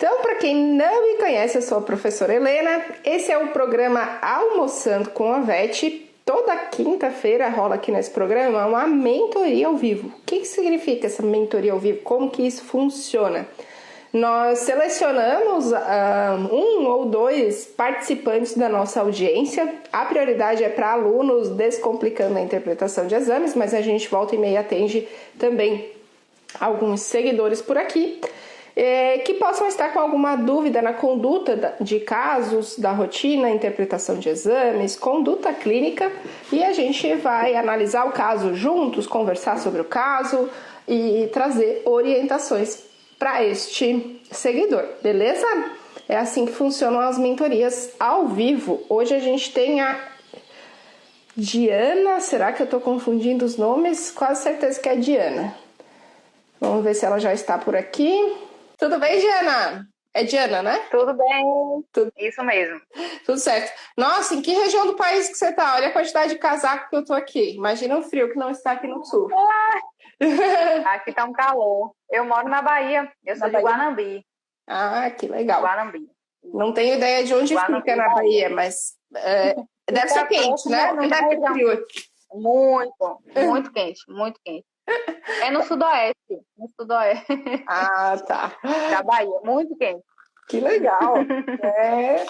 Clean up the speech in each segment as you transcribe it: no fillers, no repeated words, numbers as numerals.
Então, para quem não me conhece, eu sou a professora Helena. Esse é o programa Almoçando com a Vete. Toda quinta-feira rola aqui nesse programa uma mentoria ao vivo. O que significa essa mentoria ao vivo? Como que isso funciona? Nós selecionamos um ou dois participantes da nossa audiência. A prioridade é para alunos descomplicando a interpretação de exames, mas a gente volta e meia atende também alguns seguidores por aqui. Que possam estar com alguma dúvida na conduta de casos, da rotina, interpretação de exames, conduta clínica, e a gente vai analisar o caso juntos, conversar sobre o caso e trazer orientações para este seguidor, beleza? É assim que funcionam as mentorias ao vivo. Hoje a gente tem a Diana, será que eu estou confundindo os nomes? Quase certeza que é Diana. Vamos ver se ela já está por aqui. Tudo bem, Diana? É Diana, né? Tudo bem. Isso mesmo. Tudo certo. Nossa, em que região do país que você tá? Olha a quantidade de casaco que eu tô aqui. Imagina o frio que não está aqui no sul. Aqui tá um calor. Eu moro na Bahia. Eu sou de Guanambi. Ah, que legal. Guanambi. Não tenho ideia de onde fica na Bahia, mas deve ser quente, né? Não deve ter frio. Muito quente, muito quente. É no sudoeste. Ah, tá. Da Bahia, muito quente. Que legal.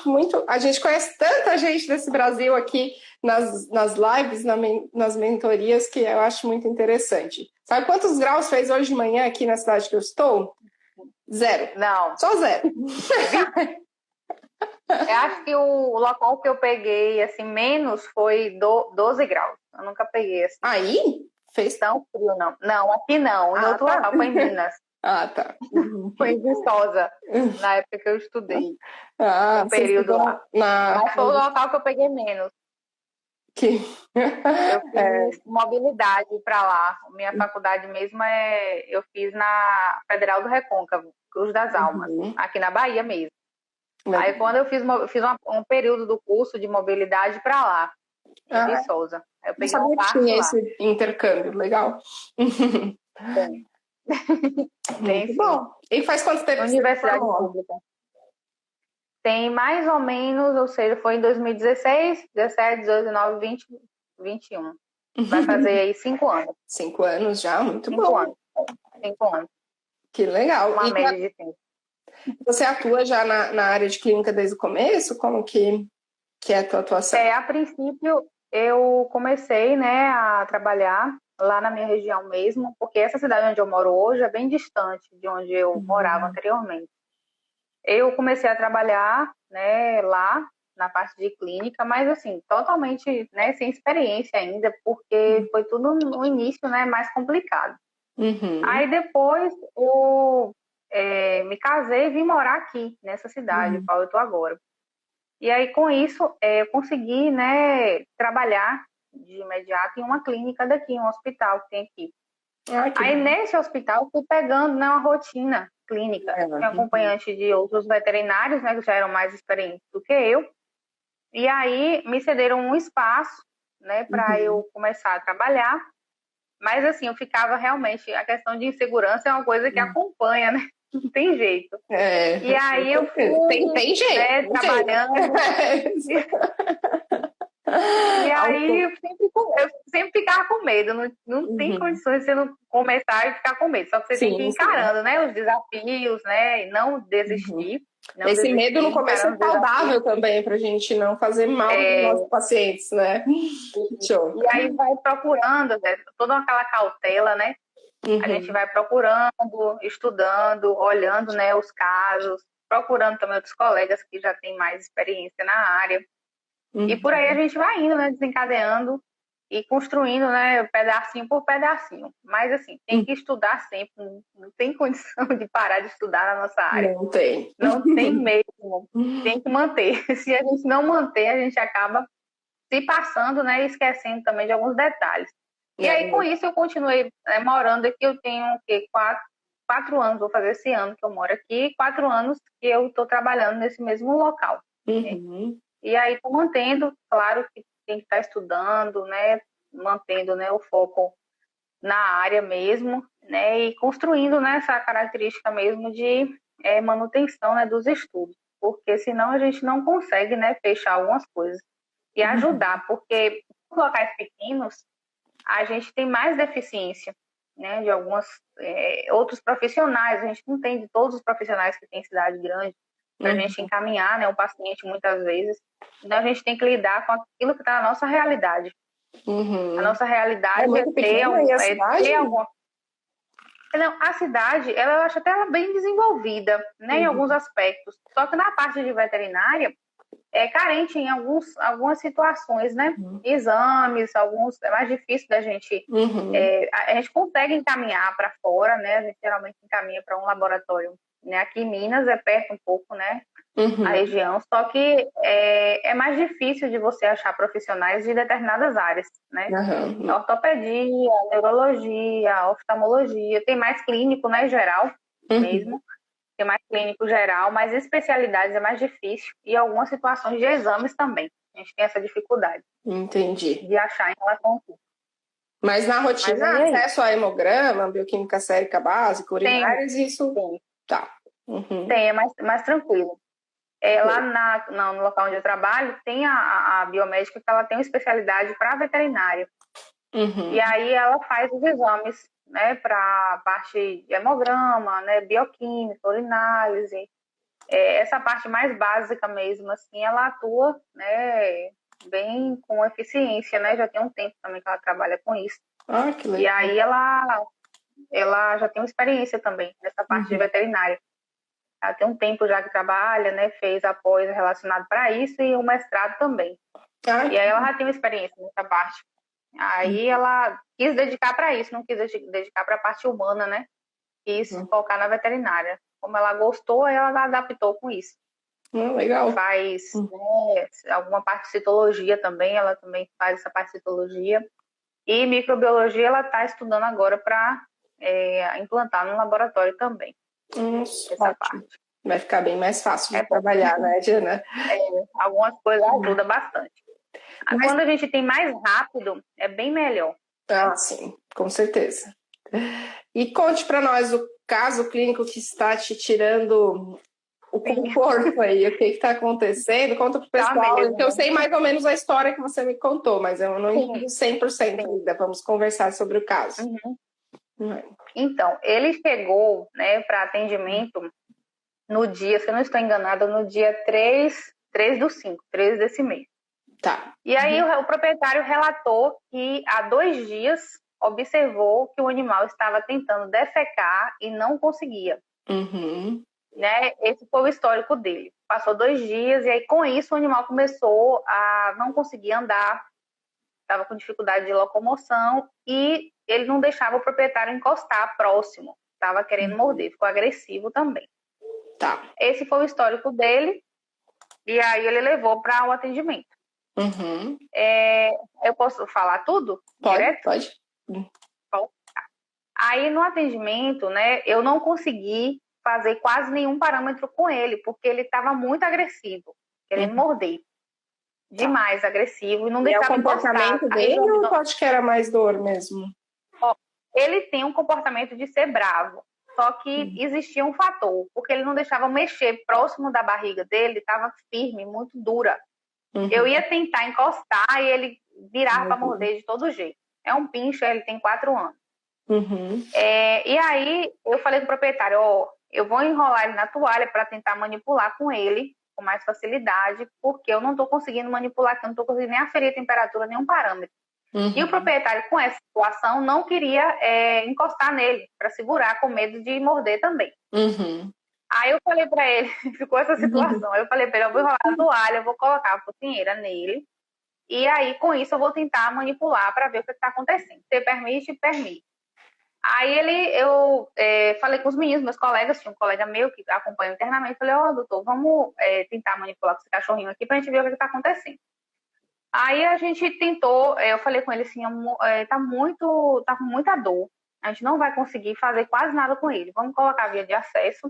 Muito. A gente conhece tanta gente desse Brasil aqui nas lives, nas mentorias, que eu acho muito interessante. Sabe quantos graus fez hoje de manhã aqui na cidade que eu estou? 0. Não. Só 0. Eu acho que o local que eu peguei, assim, menos foi 12 graus. Eu nunca peguei, assim. Aí? Fez tão frio, não. Não, aqui não. Em outro local, foi em Minas. Ah, tá. Foi em Viçosa, na época que eu estudei. Um período lá. Mas foi o local que eu peguei menos. Eu fiz mobilidade para lá. Minha faculdade mesmo eu fiz na Federal do Recôncavo, Cruz das Almas, aqui na Bahia mesmo. Aí quando eu fiz um período do curso de mobilidade para lá, em Viçosa. Eu peguei não sabia que tinha esse intercâmbio, legal. Muito bom. E faz quanto tempo Universidade Pública? Tem mais ou menos, ou seja, foi em 2016, 17, 18, 19, 20, 21. Vai fazer aí 5 anos. 5 anos já, muito bom. 5 anos. 5 anos. Que legal. Uma média de tempo. Você atua já na área de clínica desde o começo? Como que é a tua atuação? A princípio, eu comecei, né, a trabalhar lá na minha região mesmo, porque essa cidade onde eu moro hoje é bem distante de onde eu morava anteriormente. Eu comecei a trabalhar, né, lá na parte de clínica, mas assim, totalmente, né, sem experiência ainda, porque foi tudo no início, né, mais complicado. Aí depois eu me casei e vim morar aqui, nessa cidade, qual eu tô agora. E aí com isso eu consegui, né, trabalhar de imediato em uma clínica daqui, um hospital que tem aqui. Aí nesse hospital eu fui pegando, né, uma rotina clínica. Tinha acompanhante de outros veterinários, né, que já eram mais experientes do que eu. E aí me cederam um espaço, né, para eu começar a trabalhar. Mas assim, eu ficava realmente, a questão de insegurança é uma coisa que acompanha, né? Não tem jeito. E aí eu fui, tem jeito, né, trabalhando. E aí eu sempre ficava com medo, não tem condições de você não começar e ficar com medo. Só que você tem que ir encarando, né, os desafios, né, e não desistir. Esse medo no começo é saudável também, pra gente não fazer mal aos nossos pacientes, né? Show. E aí vai procurando, né, toda aquela cautela, né? A gente vai procurando, estudando, olhando, né, os casos, procurando também outros colegas que já têm mais experiência na área. E por aí a gente vai indo, né, desencadeando e construindo, né, pedacinho por pedacinho. Mas assim, tem que estudar sempre, não tem condição de parar de estudar na nossa área. Não tem. Não tem mesmo, tem que manter. Se a gente não manter, a gente acaba se passando, né, e esquecendo também de alguns detalhes. E aí com isso eu continuei morando aqui, eu tenho o quê? 4 anos, vou fazer esse ano que eu moro aqui, 4 anos que eu estou trabalhando nesse mesmo local. E aí estou mantendo, claro que tem que estar estudando, né, mantendo, né, o foco na área mesmo, né, e construindo, né, essa característica mesmo de manutenção, né, dos estudos, porque senão a gente não consegue, né, fechar algumas coisas e ajudar, porque nos locais pequenos a gente tem mais deficiência, né, de alguns outros profissionais. A gente não tem de todos os profissionais que tem cidade grande para a gente encaminhar, né, o paciente muitas vezes. Então a gente tem que lidar com aquilo que está na nossa realidade. A nossa realidade muito pequena e a cidade? ter alguma... Não, a cidade, eu acho até ela bem desenvolvida, né, em alguns aspectos. Só que na parte de veterinária, é carente em algumas situações, né? Exames, alguns é mais difícil da gente. A gente consegue encaminhar para fora, né? A gente geralmente encaminha para um laboratório, né? Aqui em Minas é perto um pouco, né? A região, só que é mais difícil de você achar profissionais de determinadas áreas, né? Ortopedia, neurologia, oftalmologia, tem mais clínico, né? Geral mesmo. Tem mais clínico geral, mas especialidades é mais difícil e algumas situações de exames também. A gente tem essa dificuldade. Entendi. De achar em relação a tudo. Mas na rotina, acesso a hemograma, bioquímica sérica básica, urinárias, isso... Tem. Tá. Tem, é mais tranquilo. Lá no local onde eu trabalho, tem a biomédica que ela tem uma especialidade para veterinária. E aí ela faz os exames, né, para parte de hemograma, né, bioquímica, urinálise, essa parte mais básica mesmo, assim, ela atua, né, bem com eficiência, né, já tem um tempo também que ela trabalha com isso. Que legal. E aí ela já tem uma experiência também nessa parte de veterinária. Ela tem um tempo já que trabalha, né, fez após relacionado para isso e o mestrado também. E aí ela já tem uma experiência nessa parte. Aí ela quis dedicar para isso, não quis dedicar para a parte humana, né? Quis focar na veterinária. Como ela gostou, ela adaptou com isso. Legal. Faz alguma parte de citologia também, ela também faz essa parte de citologia. E microbiologia ela está estudando agora para implantar no laboratório também. Essa parte. Vai ficar bem mais fácil de trabalhar, né, Diana? Algumas coisas ajudam bastante. Quando a gente tem mais rápido, é bem melhor. Sim, com certeza. E conte para nós o caso clínico que está te tirando o conforto aí, o que está acontecendo. Conta para o pessoal, que eu sei mais ou menos a história que você me contou, mas eu não entendo 100% ainda. Vamos conversar sobre o caso. Então, ele chegou, né, para atendimento no dia, se eu não estou enganada, no dia 3/5, 3 desse mês. Tá. E aí o proprietário relatou que há 2 dias observou que o animal estava tentando defecar e não conseguia. Né? Esse foi o histórico dele. Passou 2 dias e aí com isso o animal começou a não conseguir andar, estava com dificuldade de locomoção e ele não deixava o proprietário encostar próximo, estava querendo morder, ficou agressivo também. Tá. Esse foi o histórico dele e aí ele levou para o atendimento. Eu posso falar tudo? Pode. Bom, tá. Aí no atendimento, né, eu não consegui fazer quase nenhum parâmetro com ele, porque ele estava muito agressivo, querendo morder. Demais agressivo e não deixava encostar. O comportamento dele ou pode que era mais dor mesmo? Ele tem um comportamento de ser bravo, só que existia um fator, porque ele não deixava mexer próximo da barriga dele, estava firme, muito dura. Eu ia tentar encostar e ele virava para morder de todo jeito. É um pincher, ele tem 4 anos. E aí eu falei com o proprietário, eu vou enrolar ele na toalha para tentar manipular com ele com mais facilidade, porque eu não estou conseguindo manipular, eu não estou conseguindo nem aferir a temperatura, nem um parâmetro. E o proprietário, com essa situação, não queria encostar nele, para segurar, com medo de morder também. Aí eu falei para ele, ficou essa situação, eu falei para ele, eu vou enrolar a toalha, eu vou colocar a focinheira nele, e aí com isso eu vou tentar manipular para ver o que está acontecendo. Você permite? Permite. Aí eu falei com os meninos, meus colegas, tinha um colega meu que acompanha internamente, falei, doutor, vamos tentar manipular com esse cachorrinho aqui pra gente ver o que está acontecendo. Aí a gente tentou, eu falei com ele assim, tá com muita dor, a gente não vai conseguir fazer quase nada com ele, vamos colocar a via de acesso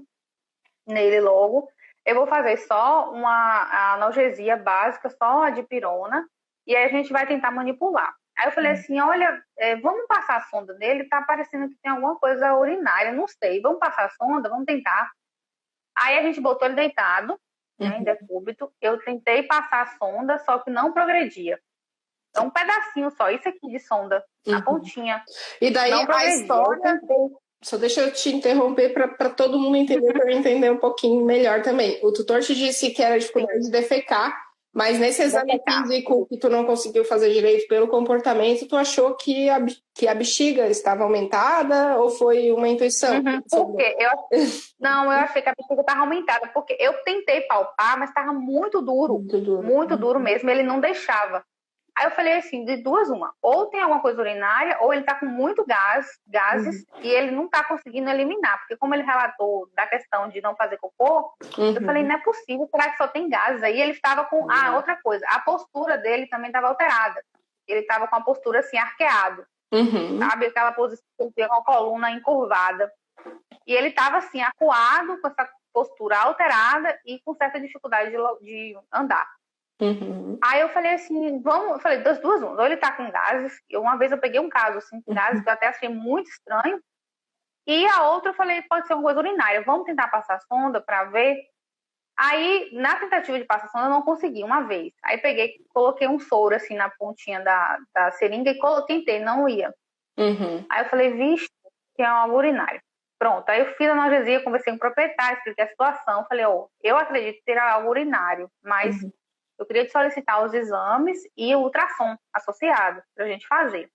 nele logo, eu vou fazer só uma analgesia básica, só a dipirona, e aí a gente vai tentar manipular. Aí eu falei assim, olha, vamos passar a sonda nele, tá parecendo que tem alguma coisa urinária, não sei, vamos passar a sonda, vamos tentar. Aí a gente botou ele deitado, né, em decúbito. Eu tentei passar a sonda, só que não progredia. É um pedacinho só, isso aqui de sonda, a pontinha. E daí não a progredia. história... Só deixa eu te interromper para todo mundo entender, para eu entender um pouquinho melhor também. O tutor te disse que era dificuldade de defecar, mas nesse exame físico que tu não conseguiu fazer direito pelo comportamento, tu achou que a bexiga estava aumentada ou foi uma intuição? Por quê? Eu achei que a bexiga estava aumentada, porque eu tentei palpar, mas estava muito duro. Muito duro mesmo, ele não deixava. Aí eu falei assim, de duas uma, ou tem alguma coisa urinária, ou ele tá com muito gases, e ele não tá conseguindo eliminar, porque como ele relatou da questão de não fazer cocô, eu falei, não é possível, será que só tem gases? Aí ele estava com, outra coisa, a postura dele também estava alterada, ele estava com a postura assim, arqueado, sabe, aquela posição com a coluna encurvada, e ele estava assim, acuado, com essa postura alterada, e com certa dificuldade de andar. Aí eu falei assim, eu falei, das duas, ou ele tá com gases, uma vez eu peguei um caso assim, com gases, que eu até achei muito estranho, e a outra eu falei, pode ser uma coisa urinária, vamos tentar passar a sonda para ver. Aí, na tentativa de passar a sonda, eu não consegui, uma vez. Aí peguei, coloquei um soro assim na pontinha da seringa e tentei, não ia. Aí eu falei, vixe, que é uma urinária. Pronto, aí eu fiz a analgesia, conversei com o proprietário, expliquei a situação, falei, eu acredito ter algo urinário, mas eu queria te solicitar os exames e o ultrassom associado para a gente fazer.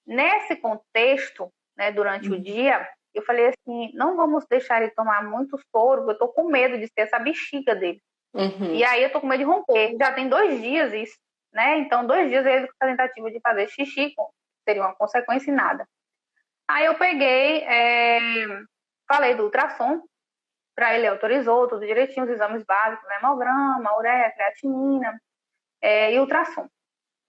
Nesse contexto, né, durante o dia, eu falei assim, não vamos deixar ele tomar muito soro, porque eu tô com medo de ter essa bexiga dele. E aí eu tô com medo de romper. Já tem 2 dias isso, né? Então 2 dias ele com a tentativa de fazer xixi, seria uma consequência e nada. Aí eu peguei, falei do ultrassom, para ele autorizou tudo direitinho, os exames básicos, né? Hemograma, ureia, creatinina e ultrassom.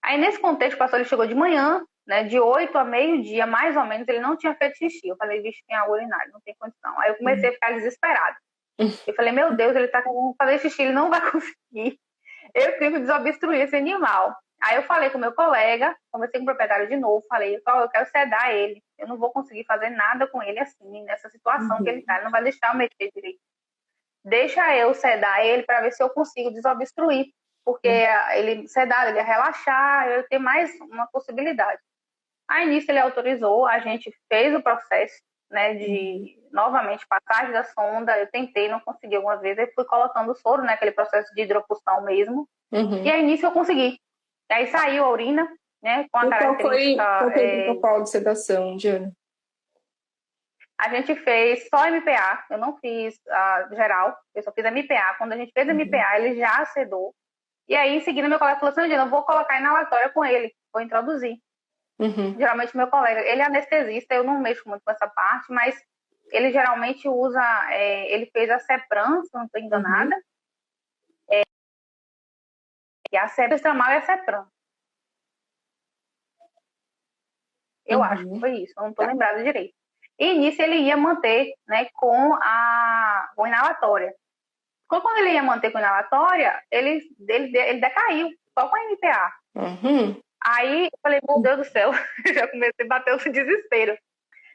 Aí nesse contexto, o pastor ele chegou de manhã, né? De 8 a meio-dia, mais ou menos, ele não tinha feito xixi. Eu falei, vixe, tem água urinária, não tem condição. Aí eu comecei a ficar desesperada. Eu falei, meu Deus, ele tá querendo fazer xixi, ele não vai conseguir. Eu tenho que desobstruir esse animal. Aí eu falei com meu colega, conversei com o proprietário de novo, falei, eu quero sedar ele, eu não vou conseguir fazer nada com ele assim, nessa situação que ele tá, ele não vai deixar eu mexer direito. Deixa eu sedar ele para ver se eu consigo desobstruir, porque ele sedado, ele ia relaxar, eu ia ter mais uma possibilidade. Aí nisso ele autorizou, a gente fez o processo, né, de novamente passagem da sonda, eu tentei, não consegui alguma vez, aí fui colocando o soro, né, aquele processo de hidropunção mesmo, e aí nisso eu consegui. Aí saiu a urina, né, com a característica... Qual foi o protocolo de sedação, Diana? A gente fez só MPA, eu não fiz geral, eu só fiz MPA. Quando a gente fez MPA, ele já sedou. E aí, em seguida, meu colega falou assim, Diana, eu vou colocar inalatória com ele, vou introduzir. Geralmente, meu colega, ele é anestesista, eu não mexo muito com essa parte, mas ele geralmente usa, ele fez a Cepran, se não estou enganada, e a Cepran é a Cepran. Eu acho que foi isso, eu não estou lembrada direito. E nisso ele ia manter, né, com a inalatória. Quando ele ia manter com a inalatória, ele decaiu, só com a MPA. Aí eu falei, meu Deus do céu, já comecei a bater o desespero.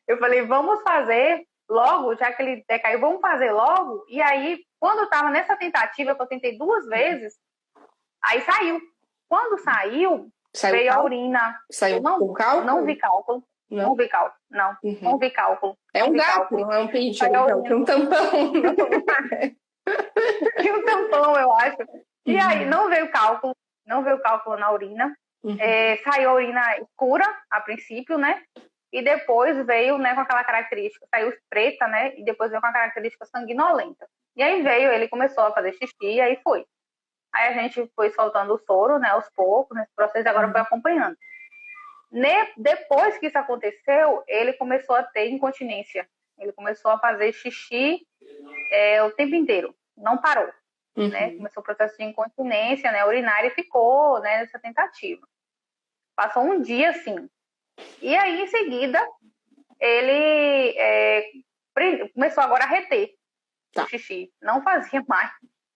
Eu falei, vamos fazer logo, já que ele decaiu, vamos fazer logo. E aí, quando eu estava nessa tentativa, que eu tentei 2 vezes, aí saiu. Quando saiu veio a urina. Saiu com cálculo? Não vi cálculo. Não vi cálculo, não. Não vi cálculo. É um gato, não é um pincher, então, é um tampão. Tinha um tampão, eu acho. E aí, não veio cálculo na urina. Saiu a urina escura, a princípio, né? E depois veio, né, com aquela característica, saiu preta, né? E depois veio com a característica sanguinolenta. E aí ele começou a fazer xixi, e aí foi. Aí a gente foi soltando o soro, né, aos poucos, nesse processo, e agora foi acompanhando. Depois que isso aconteceu, ele começou a ter incontinência. Ele começou a fazer xixi o tempo inteiro, não parou. Né? Começou o processo de incontinência, né, urinária, e ficou, né, nessa tentativa. Passou um dia assim. E aí, em seguida, ele começou agora a reter o xixi. Não fazia mais.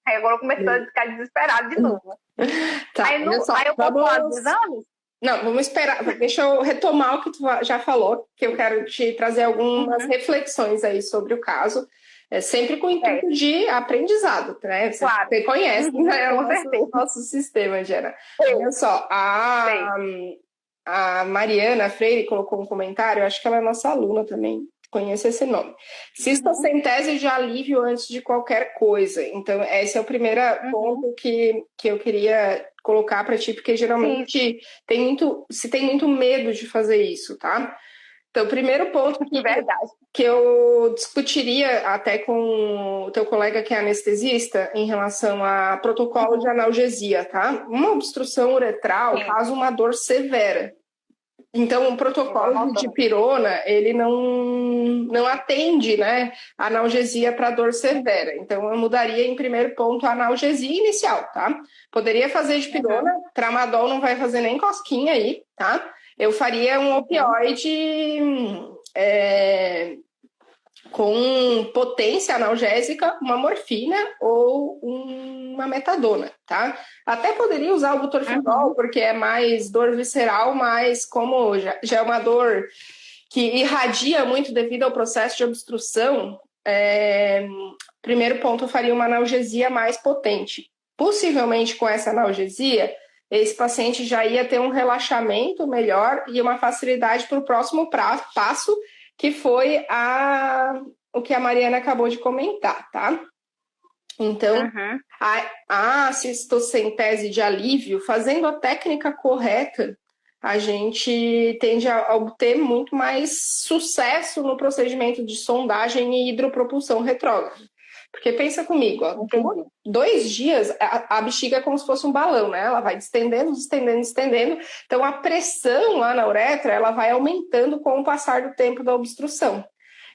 Aí agora começou a ficar desesperado de novo. Aí eu vou falar dos exames? Não, vamos esperar. Deixa eu retomar o que tu já falou, que eu quero te trazer algumas reflexões aí sobre o caso. É sempre com o intuito de aprendizado, né? Claro. Você conhece, né? Com certeza. O nosso sistema, Jana. Sei. Olha só, a Mariana Freire colocou um comentário, acho que ela é nossa aluna também, conheço esse nome. Cistocentese de alívio antes de qualquer coisa. Então, esse é o primeiro ponto que eu queria colocar para ti, porque geralmente se tem muito medo de fazer isso, tá? Então, o primeiro ponto que eu discutiria até com o teu colega que é anestesista em relação a protocolo de analgesia, tá? Uma obstrução uretral causa uma dor severa. Então, o protocolo de dipirona, ele não atende, né, a analgesia para dor severa. Então, eu mudaria em primeiro ponto a analgesia inicial, tá? Poderia fazer dipirona, tramadol não vai fazer nem cosquinha aí, tá? Eu faria um opioide com potência analgésica, uma morfina ou uma metadona, tá? Até poderia usar o butorfenol, porque é mais dor visceral, mas como já é uma dor que irradia muito devido ao processo de obstrução, primeiro ponto, eu faria uma analgesia mais potente. Possivelmente com essa analgesia, esse paciente já ia ter um relaxamento melhor e uma facilidade para o próximo passo, que foi o que a Mariana acabou de comentar, tá? Então, a cistocentese de alívio, fazendo a técnica correta, a gente tende a obter muito mais sucesso no procedimento de sondagem e hidropropulsão retrógrada. Porque pensa comigo, ó, 2 dias, a bexiga é como se fosse um balão, né? Ela vai distendendo. Então, a pressão lá na uretra, ela vai aumentando com o passar do tempo da obstrução.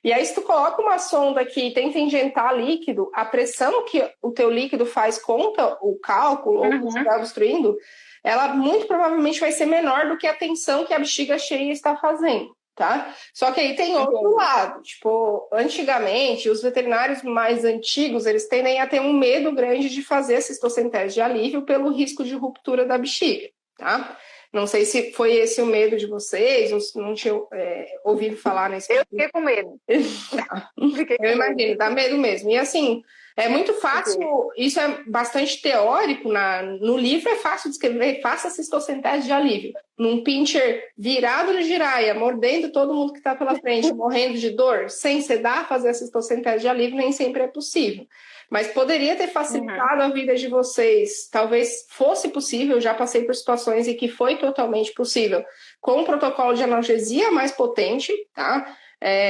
E aí, se tu coloca uma sonda que tenta injetar líquido, a pressão que o teu líquido faz contra o cálculo, ou que você está obstruindo, ela muito provavelmente vai ser menor do que a tensão que a bexiga cheia está fazendo. Tá? Só que aí tem outro lado, tipo, antigamente, os veterinários mais antigos, eles tendem a ter um medo grande de fazer a cistocentese de alívio pelo risco de ruptura da bexiga, tá? Não sei se foi esse o medo de vocês, ou se não tinham ouvido falar nesse... Eu fiquei com medo. Eu imagino, dá medo mesmo. E assim, é muito fácil, isso é bastante teórico, no livro é fácil de escrever, faça cistocentese de alívio. Num pincher virado no giraia, mordendo todo mundo que está pela frente, morrendo de dor, sem sedar, fazer a cistocentese de alívio nem sempre é possível. Mas poderia ter facilitado a vida de vocês. Talvez fosse possível, já passei por situações em que foi totalmente possível, com um protocolo de analgesia mais potente, tá?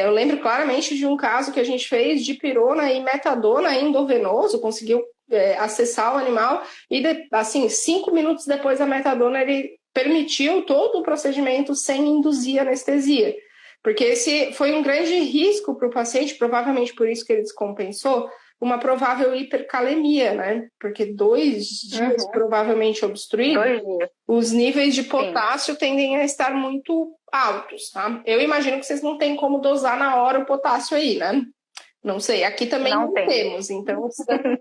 Eu lembro claramente de um caso que a gente fez de dipirona e metadona endovenoso, conseguiu acessar o animal e, assim, 5 minutos depois da metadona, ele permitiu todo o procedimento sem induzir anestesia. Porque esse foi um grande risco para o paciente, provavelmente por isso que ele descompensou, uma provável hipercalemia, né? Porque 2 dias provavelmente obstruídos, os níveis de potássio tendem a estar muito altos, tá? Eu imagino que vocês não têm como dosar na hora o potássio aí, né? Não sei, aqui também não temos, então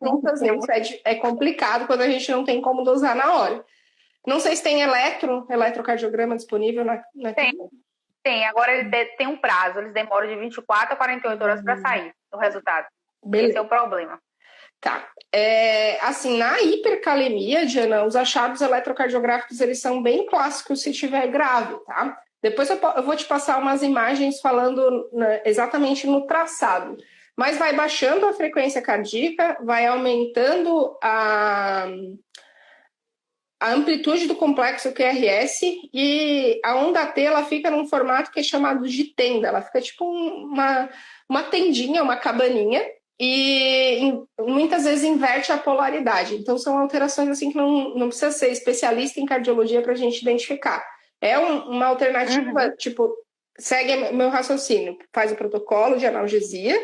muitas vezes é complicado quando a gente não tem como dosar na hora. Não sei se tem eletrocardiograma disponível na Tem, agora ele tem um prazo, eles demoram de 24 a 48 horas para sair o resultado. Beleza. Esse é o problema. Tá. Assim, na hipercalemia, Diana, os achados eletrocardiográficos, eles são bem clássicos se tiver grave, tá? Depois eu vou te passar umas imagens falando exatamente no traçado. Mas vai baixando a frequência cardíaca, vai aumentando a amplitude do complexo QRS e a onda T, ela fica num formato que é chamado de tenda. Ela fica tipo uma tendinha, uma cabaninha, e muitas vezes inverte a polaridade. Então, são alterações assim que não precisa ser especialista em cardiologia para a gente identificar. É uma alternativa, tipo, segue meu raciocínio, faz o protocolo de analgesia,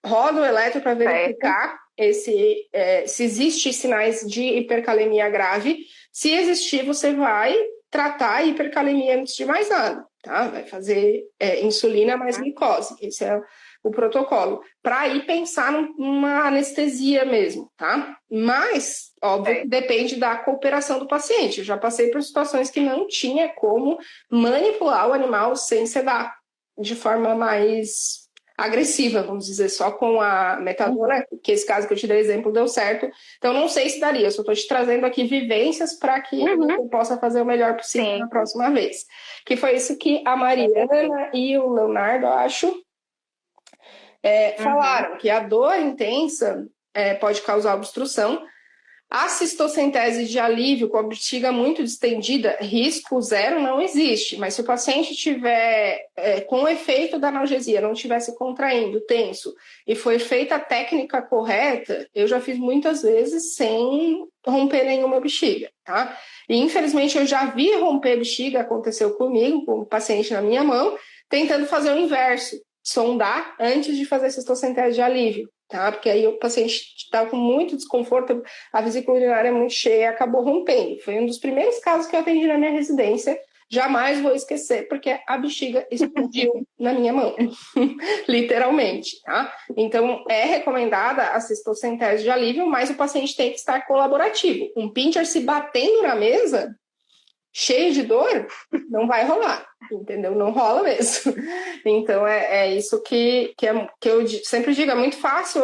roda o eletro para verificar se existe sinais de hipercalemia grave. Se existir, você vai tratar a hipercalemia antes de mais nada, tá? Vai fazer insulina mais glicose. Esse é o protocolo, para ir pensar numa anestesia mesmo, tá? Mas, óbvio, que depende da cooperação do paciente. Eu já passei por situações que não tinha como manipular o animal sem sedar, de forma mais agressiva, vamos dizer, só com a metadona, que esse caso que eu te dei exemplo deu certo. Então, não sei se daria, eu só estou te trazendo aqui vivências para que eu possa fazer o melhor possível na próxima vez. Que foi isso que a Mariana e o Leonardo, eu acho, falaram, que a dor intensa pode causar obstrução. A cistocentese de alívio com a bexiga muito distendida, risco zero não existe, mas se o paciente tiver com o efeito da analgesia, não estivesse contraindo, tenso, e foi feita a técnica correta, eu já fiz muitas vezes sem romper nenhuma bexiga, tá? E infelizmente eu já vi romper bexiga, aconteceu comigo, com o paciente na minha mão, tentando fazer o inverso, sondar antes de fazer cistocentese de alívio. Tá? Porque aí o paciente estava com muito desconforto, a vesícula urinária é muito cheia e acabou rompendo. Foi um dos primeiros casos que eu atendi na minha residência. Jamais vou esquecer, porque a bexiga explodiu na minha mão, literalmente, tá? Então, é recomendada a cistocentese de alívio, mas o paciente tem que estar colaborativo. Um pincher se batendo na mesa, cheio de dor, não vai rolar, entendeu? Não rola mesmo. Então, é isso que eu sempre digo, é muito fácil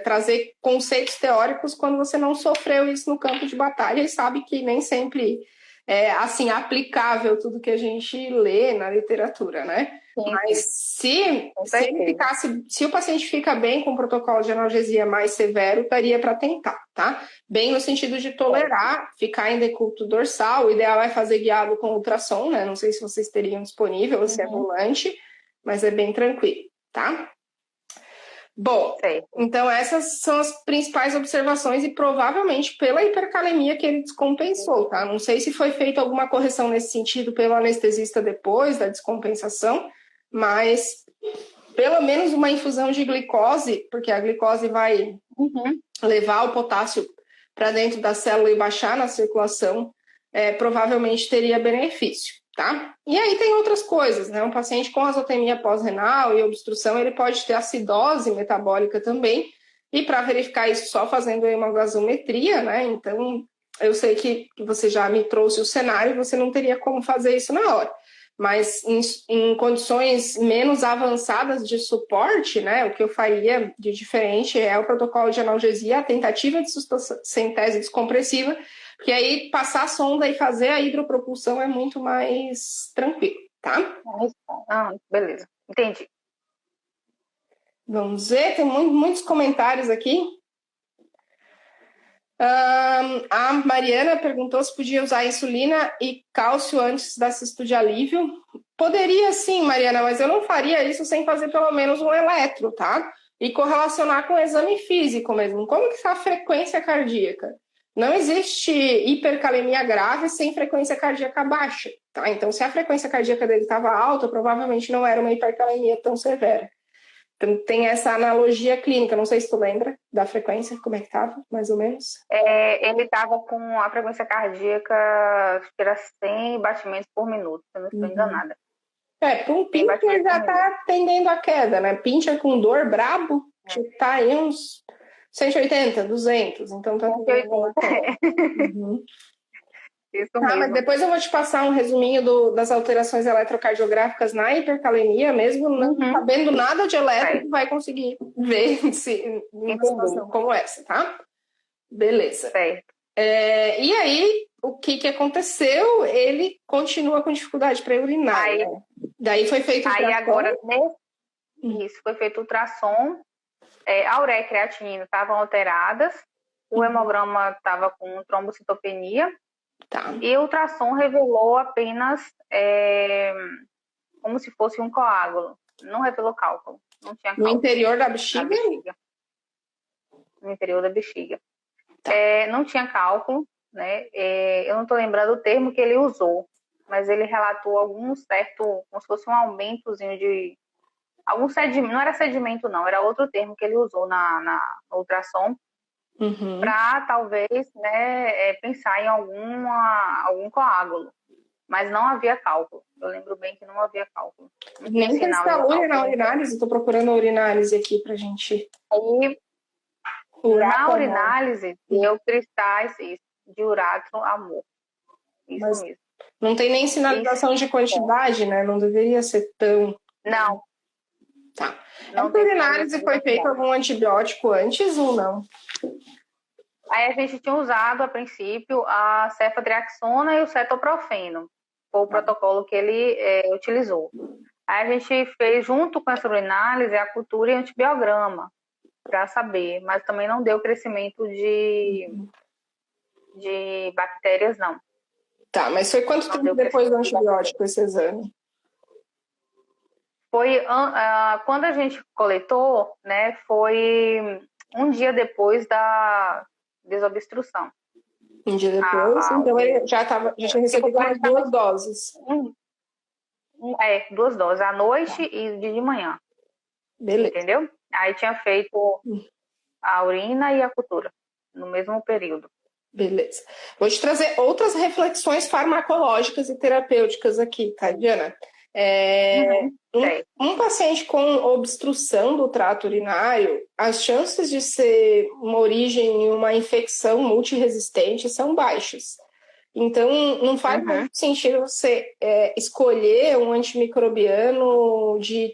trazer conceitos teóricos quando você não sofreu isso no campo de batalha e sabe que nem sempre é, assim, aplicável tudo que a gente lê na literatura, né? Sim. Mas se o paciente fica bem com o protocolo de analgesia mais severo, daria para tentar, tá? Bem no sentido de tolerar, ficar em decúbito dorsal, o ideal é fazer guiado com ultrassom, né? Não sei se vocês teriam disponível ou se é volante, mas é bem tranquilo, tá? Bom, então essas são as principais observações e provavelmente pela hipercalemia que ele descompensou, tá? Não sei se foi feita alguma correção nesse sentido pelo anestesista depois da descompensação, mas pelo menos uma infusão de glicose, porque a glicose vai levar o potássio para dentro da célula e baixar na circulação, provavelmente teria benefício. Tá? E aí tem outras coisas, né? Um paciente com azotemia pós-renal e obstrução, ele pode ter acidose metabólica também, e para verificar isso só fazendo hemogasometria, né? Então, eu sei que você já me trouxe o cenário, você não teria como fazer isso na hora. Mas em condições menos avançadas de suporte, né? O que eu faria de diferente é o protocolo de analgesia, a tentativa de cistocentese descompressiva, porque aí passar a sonda e fazer a hidropropulsão é muito mais tranquilo, tá? Beleza, entendi. Vamos ver, tem muitos comentários aqui. A Mariana perguntou se podia usar insulina e cálcio antes da cisto de alívio. Poderia sim, Mariana, mas eu não faria isso sem fazer pelo menos um eletro, tá? E correlacionar com o exame físico mesmo. Como que está a frequência cardíaca? Não existe hipercalemia grave sem frequência cardíaca baixa, tá? Então, se a frequência cardíaca dele estava alta, provavelmente não era uma hipercalemia tão severa. Então, tem essa analogia clínica. Não sei se tu lembra da frequência, como é que estava, mais ou menos? Ele estava com a frequência cardíaca, acho que era 100 batimentos por minuto, se eu não estou enganada. Para um pincher já está tendendo a queda, né? Pincher com dor brabo, tá aí uns 180, 200, então tá tendendo a queda. Isso mesmo. Mas depois eu vou te passar um resuminho das alterações eletrocardiográficas na hipercalemia, mesmo não sabendo nada de eletro, vai conseguir ver uma situação como essa, tá? Beleza. E aí, o que aconteceu? Ele continua com dificuldade para urinar. Né? Daí foi feito ultrassom. Aí agora, isso, foi feito ultrassom, a ureia e a creatinina estavam alteradas, o hemograma estava com trombocitopenia, e o ultrassom revelou apenas como se fosse um coágulo. Não revelou cálculo. Não tinha cálculo. No interior da bexiga? No interior da bexiga. Não tinha cálculo, né? Eu não estou lembrando o termo que ele usou, mas ele relatou algum certo, como se fosse um aumentozinho de algum sedimento. Não era sedimento, não, era outro termo que ele usou na ultrassom. Para talvez, né, pensar em algum coágulo, mas não havia cálculo. Eu lembro bem que não havia cálculo. Nem testar na urinálise, estou procurando a urinálise aqui para gente. Na urinálise deu cristais de uratro amor. Isso mesmo. Não tem nem sinalização de quantidade, né? Não deveria ser tão. Não. Tá. Não Essa tem urinálise foi feito finalização. algum antibiótico antes ou não? Aí a gente tinha usado, a princípio, a ceftriaxona e o cetoprofeno. Foi o protocolo que ele utilizou. Aí a gente fez, junto com essa urinálise, a cultura e antibiograma, para saber. Mas também não deu crescimento de bactérias, não. Tá, mas foi quanto Não tempo deu depois do crescimento de bactérias. antibiótico esse exame? Foi quando a gente coletou, né? Foi um dia depois da desobstrução. Um dia depois, então ele já tinha recebido umas praticamente 2 doses. 2 doses, à noite e de manhã. Beleza. Entendeu? Aí tinha feito a urina e a cultura no mesmo período. Beleza. Vou te trazer outras reflexões farmacológicas e terapêuticas aqui, tá, Diana? Um paciente com obstrução do trato urinário, as chances de ser uma origem em uma infecção multiresistente são baixas. Então, não faz muito sentido você escolher um antimicrobiano de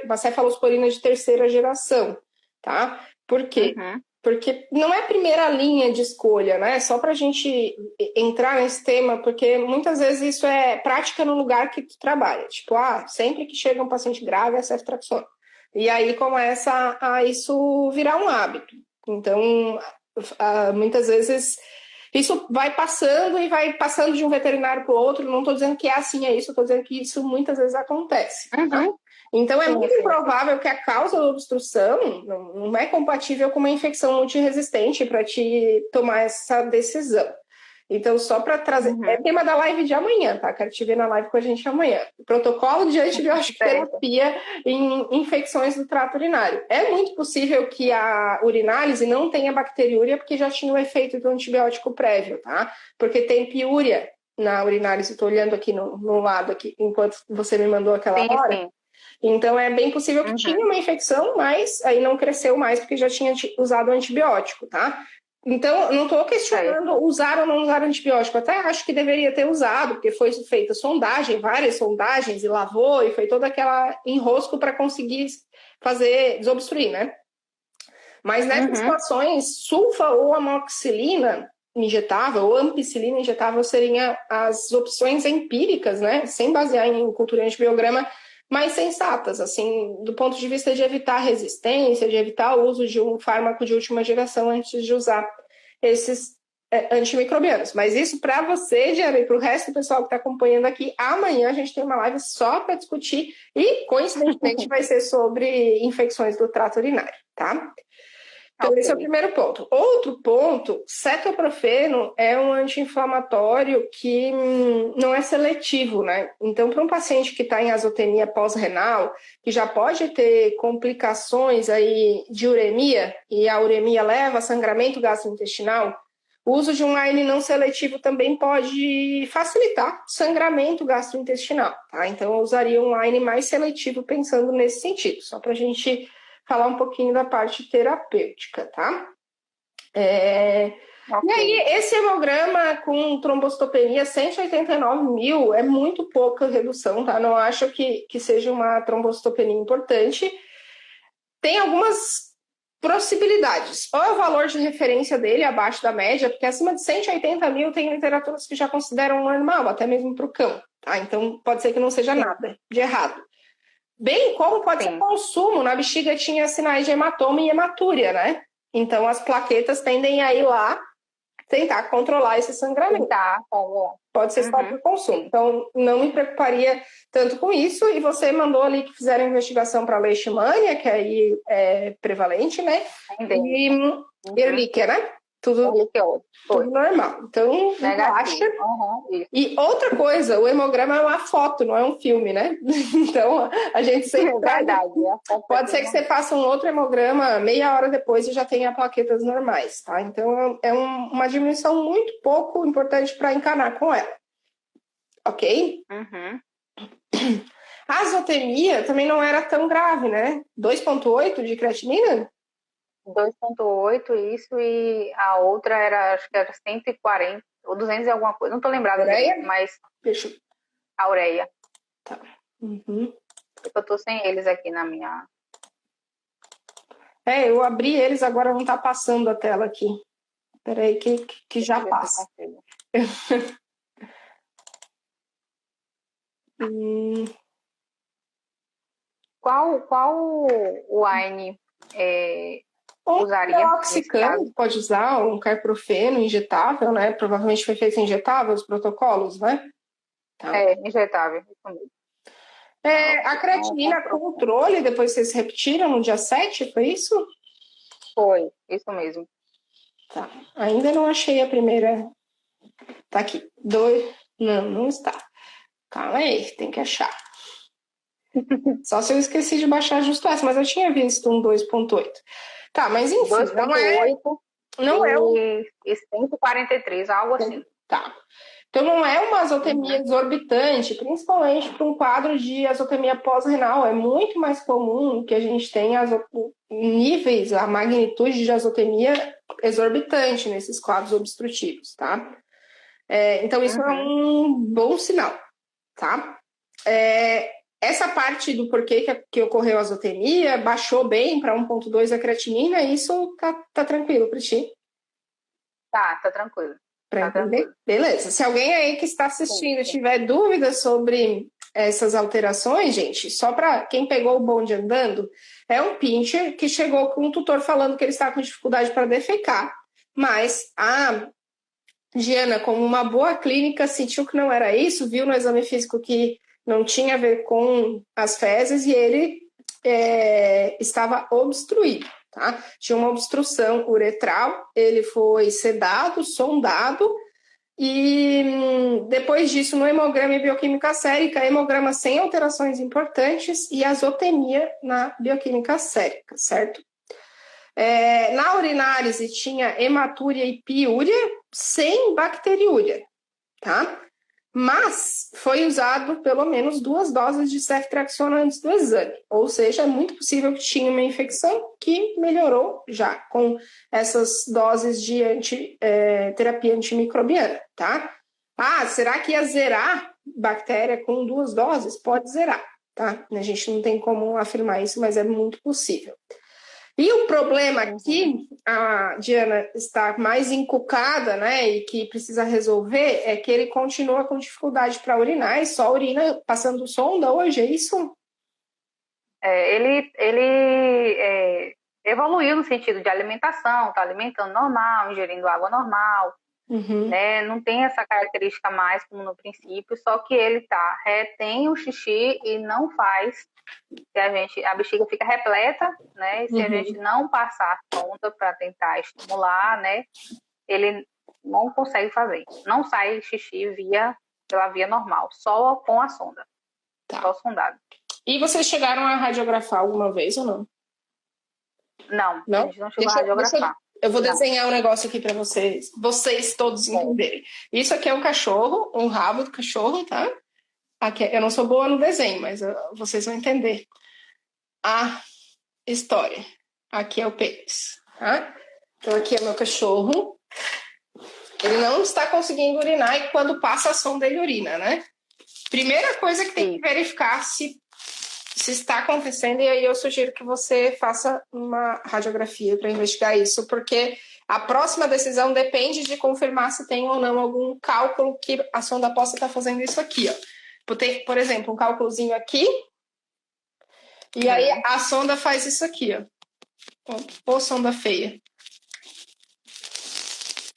uma cefalosporina de terceira geração, tá? Por quê? Porque não é a primeira linha de escolha, né? Só para a gente entrar nesse tema, porque muitas vezes isso é prática no lugar que tu trabalha. Tipo, sempre que chega um paciente grave é ceftriaxona. E aí começa a isso virar um hábito. Então, muitas vezes isso vai passando de um veterinário para o outro. Não estou dizendo que é assim, é isso. Estou dizendo que isso muitas vezes acontece. Tá? Então, é muito provável que a causa da obstrução não é compatível com uma infecção multiresistente para te tomar essa decisão. Então, só para trazer... É tema da live de amanhã, tá? Quero te ver na live com a gente amanhã. Protocolo de antibiótico terapia em infecções do trato urinário. É muito possível que a urinálise não tenha bacteriúria porque já tinha o efeito do antibiótico prévio, tá? Porque tem piúria na urinálise. Estou olhando aqui no lado, aqui, enquanto você me mandou aquela hora. Sim. Então, é bem possível que tinha uma infecção, mas aí não cresceu mais porque já tinha usado o antibiótico, tá? Então, não estou questionando usar ou não usar antibiótico. Até acho que deveria ter usado, porque foi feita sondagem, várias sondagens, e lavou, e foi todo aquele enrosco para conseguir desobstruir, né? Mas nessas situações, sulfa ou amoxicilina injetável ou ampicilina injetável seriam as opções empíricas, né? Sem basear em cultura e antibiograma, mais sensatas, assim, do ponto de vista de evitar resistência, de evitar o uso de um fármaco de última geração antes de usar esses antimicrobianos. Mas isso para você, Diana, e para o resto do pessoal que está acompanhando aqui, amanhã a gente tem uma live só para discutir e, coincidentemente, vai ser sobre infecções do trato urinário, tá? Então, esse é o primeiro ponto. Outro ponto, cetoprofeno é um anti-inflamatório que não é seletivo, né? Então, para um paciente que está em azotenia pós-renal, que já pode ter complicações aí de uremia, e a uremia leva a sangramento gastrointestinal, o uso de um AINE não seletivo também pode facilitar sangramento gastrointestinal, tá? Então, eu usaria um AINE mais seletivo pensando nesse sentido, só para a gente falar um pouquinho da parte terapêutica, tá? E aí, esse hemograma com trombocitopenia 189 mil é muito pouca redução, tá? Não acho que seja uma trombocitopenia importante. Tem algumas possibilidades. Ou é o valor de referência dele abaixo da média, porque acima de 180 mil tem literaturas que já consideram normal, até mesmo para o cão, tá? Então, pode ser que não seja nada de errado. Bem como pode ser consumo. Na bexiga tinha sinais de hematoma e hematúria, né? Então, as plaquetas tendem a ir lá tentar controlar esse sangramento. Pode ser só por consumo. Então, não me preocuparia tanto com isso. E você mandou ali que fizeram investigação para leishmania, que aí é prevalente, né? E Ehrlichia, né? Tudo normal. Então, relaxa. E outra coisa, o hemograma é uma foto, não é um filme, né? Então, a gente sempre... Pode ser que você faça um outro hemograma meia hora depois e já tenha plaquetas normais, tá? Então, é uma diminuição muito pouco importante para encanar com ela. Ok? A azotemia também não era tão grave, né? 2,8 de creatinina? 2,8 isso, e a outra acho que era 140 ou 200 e alguma coisa, não tô lembrada direito, mas a ureia. Tá. Eu tô sem eles aqui na minha Eu abri eles, agora não tá passando a tela aqui. Peraí, que já passa. Qual wine usaria nesse caso? Pode usar um carprofeno injetável, né? Provavelmente foi feito injetável os protocolos, né? Tá. Injetável, isso mesmo. A creatinina controle, depois vocês repetiram no dia 7, foi isso? Foi, isso mesmo. Tá, ainda não achei a primeira. Tá aqui, 2, não está. Calma aí, tem que achar. Só se eu esqueci de baixar justo essa, mas eu tinha visto um 2.8. Tá, mas enfim, 2.8 não é e 143, algo assim. Tá. Então não é uma azotemia exorbitante, principalmente para um quadro de azotemia pós-renal. É muito mais comum que a gente tenha níveis, a magnitude de azotemia exorbitante nesses quadros obstrutivos, tá? Então isso é um bom sinal, tá? Essa parte do porquê que ocorreu a azotemia, baixou bem para 1.2 a creatinina, isso tá tranquilo para ti? Tá tranquilo. Tá tranquilo. Beleza. Se alguém aí que está assistindo tiver dúvidas sobre essas alterações, gente, só para quem pegou o bonde andando, é um pincher que chegou com um tutor falando que ele está com dificuldade para defecar, mas a Diana, como uma boa clínica, sentiu que não era isso, viu no exame físico que não tinha a ver com as fezes e ele estava obstruído. Tá? Tinha uma obstrução uretral, ele foi sedado, sondado, e depois disso, no hemograma e bioquímica sérica, hemograma sem alterações importantes e azotemia na bioquímica sérica, certo? Na urinálise tinha hematúria e piúria sem bacteriúria, tá? Mas foi usado pelo menos 2 doses de ceftriaxona antes do exame, ou seja, é muito possível que tinha uma infecção que melhorou já com essas doses de terapia antimicrobiana, tá? Será que ia zerar bactéria com 2 doses? Pode zerar, tá? A gente não tem como afirmar isso, mas é muito possível. E o problema aqui, a Diana está mais encucada, né, e que precisa resolver, é que ele continua com dificuldade para urinar e só urina passando sonda hoje, é isso? Ele evoluiu no sentido de alimentação, está alimentando normal, ingerindo água normal, né? Não tem essa característica mais como no princípio, só que ele retém o xixi e não faz. A bexiga fica repleta, né? E se a gente não passar a sonda para tentar estimular, né? Ele não consegue fazer. Não sai xixi pela via normal, só com a sonda. Só sondado. E vocês chegaram a radiografar alguma vez ou não? Não? A gente não chegou a radiografar. Eu vou desenhar um negócio aqui para vocês todos entenderem. Isso aqui é um cachorro, um rabo do cachorro, tá? Aqui, eu não sou boa no desenho, mas vocês vão entender a história. Aqui é o pênis, tá? Então aqui é meu cachorro. Ele não está conseguindo urinar e quando passa a sonda ele urina, né? Primeira coisa que tem que verificar se está acontecendo, e aí eu sugiro que você faça uma radiografia para investigar isso, porque a próxima decisão depende de confirmar se tem ou não algum cálculo que a sonda possa estar fazendo isso aqui, ó. Tem, por exemplo, um cálculozinho aqui, e aí a sonda faz isso aqui, ó. Ô, sonda feia.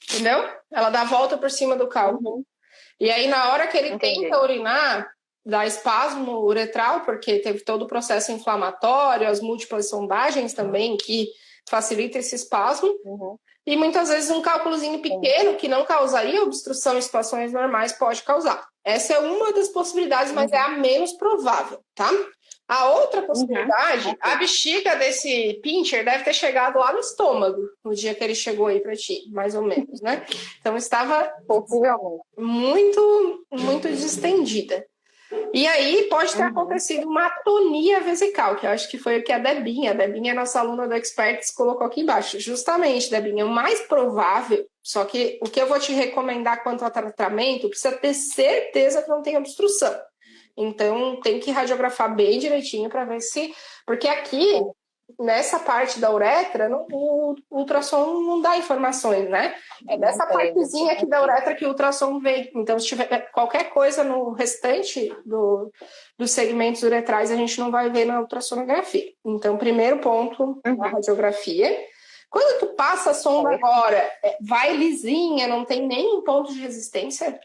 Entendeu? Ela dá a volta por cima do cálculo. E aí, na hora que ele tenta urinar, dá espasmo uretral, porque teve todo o processo inflamatório, as múltiplas sondagens também, que facilita esse espasmo. E muitas vezes um cálculozinho pequeno, que não causaria obstrução em situações normais, pode causar. Essa é uma das possibilidades, mas é a menos provável, tá? A outra possibilidade, a bexiga desse pincher deve ter chegado lá no estômago, no dia que ele chegou aí para ti, mais ou menos, né? Então estava muito, muito distendida. E aí pode ter acontecido uma atonia vesical, que eu acho que foi o que a Debinha é nossa aluna do Experts, colocou aqui embaixo. Justamente, Debinha, o mais provável, só que o que eu vou te recomendar quanto ao tratamento, precisa ter certeza que não tem obstrução. Então, tem que radiografar bem direitinho para ver se... Porque aqui nessa parte da uretra, o ultrassom não dá informações, né? É dessa partezinha aqui da uretra que o ultrassom vê. Então, se tiver qualquer coisa no restante dos segmentos uretrais, a gente não vai ver na ultrassonografia. Então, primeiro ponto, na radiografia. Quando tu passa a sonda agora, vai lisinha, não tem nenhum ponto de resistência?